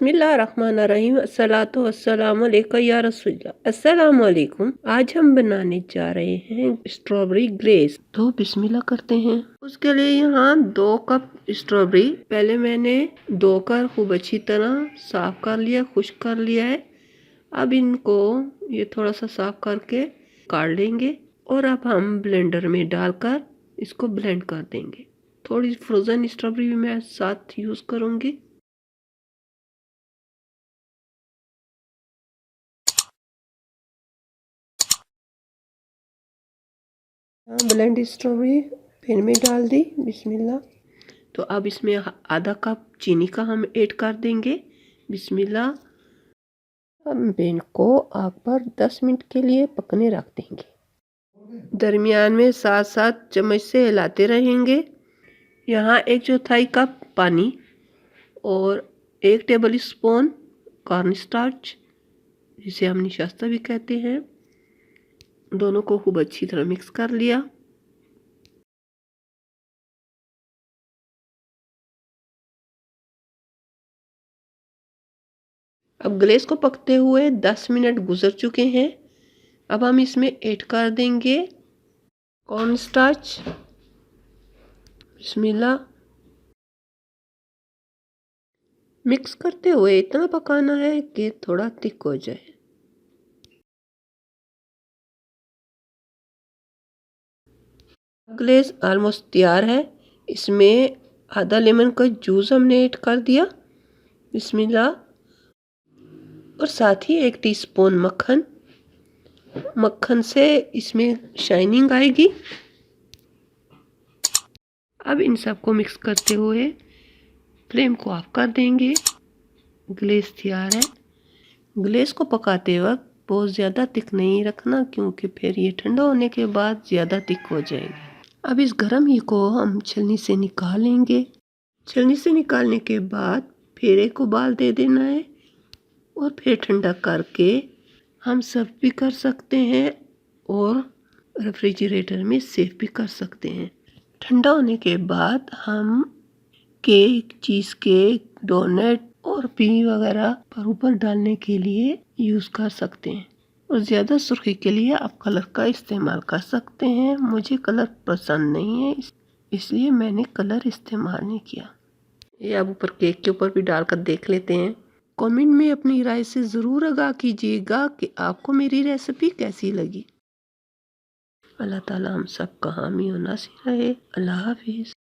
बिस्मिल्लाहिर्रहमानिर्रहीम अस्सलातु वस्सलामु अलैका या रसूलल्लाह। अस्सलामु अलैकुम। आज हम बनाने जा रहे हैं स्ट्रॉबेरी ग्लेज़। तो बिस्मिल्लाह करते हैं। उसके लिए यहाँ 2 कप स्ट्रॉबेरी पहले मैंने धोकर खूब अच्छी तरह साफ कर लिया, खुश्क कर लिया है। अब इनको ये थोड़ा सा साफ करके काट लेंगे और अब हम ब्लेंडर में डालकर इसको ब्लेंड कर देंगे। थोड़ी फ्रोज़न स्ट्रॉबेरी भी मैं साथ यूज़ करूँगी। ब्लेंड स्ट्रॉबेरी पैन में डाल दी। बिस्मिल्लाह। तो अब इसमें आधा कप चीनी का हम ऐड कर देंगे। बिस्मिल्लाह। अब पैन को आग पर 10 मिनट के लिए पकने रख देंगे। दरमियान में साथ साथ चम्मच से हिलाते रहेंगे। यहाँ 1/4 कप पानी और 1 टेबल स्पून कॉर्न स्टार्च, जिसे हम निशास्ता भी कहते हैं, दोनों को खूब अच्छी तरह मिक्स कर लिया। अब ग्लेज़ को पकते हुए 10 मिनट गुजर चुके हैं। अब हम इसमें ऐड कर देंगे कॉर्न स्टार्च। बिस्मिल्लाह। मिक्स करते हुए इतना पकाना है कि थोड़ा थिक हो जाए। ग्लेज़ ऑलमोस्ट तैयार है। इसमें आधा लेमन का जूस हमने ऐड कर दिया। बिस्मिल्लाह। और साथ ही 1 टीस्पून मक्खन। मक्खन से इसमें शाइनिंग आएगी। अब इन सबको मिक्स करते हुए फ्लेम को ऑफ कर देंगे। ग्लेज़ तैयार है। ग्लेज़ को पकाते वक्त बहुत ज़्यादा थिक नहीं रखना, क्योंकि फिर ये ठंडा होने के बाद ज़्यादा थिक हो जाएगी। अब इस गरम ही को हम छलनी से निकालेंगे। छलनी से निकालने के बाद फिर एक उबाल दे देना है और फिर ठंडा करके हम सर्व भी कर सकते हैं और रेफ्रिजरेटर में सेव भी कर सकते हैं। ठंडा होने के बाद हम केक, चीज़ केक, डोनट और पी वगैरह पर ऊपर डालने के लिए यूज़ कर सकते हैं। और ज़्यादा सुर्खी के लिए आप कलर का इस्तेमाल कर सकते हैं। मुझे कलर पसंद नहीं है, इसलिए मैंने कलर इस्तेमाल नहीं किया। ये अब ऊपर केक के ऊपर भी डालकर देख लेते हैं। कमेंट में अपनी राय से ज़रूर आगाह कीजिएगा कि आपको मेरी रेसिपी कैसी लगी। अल्लाह ताला हम सब का हामी और नासिर रहे। अल्लाह हाफिज़।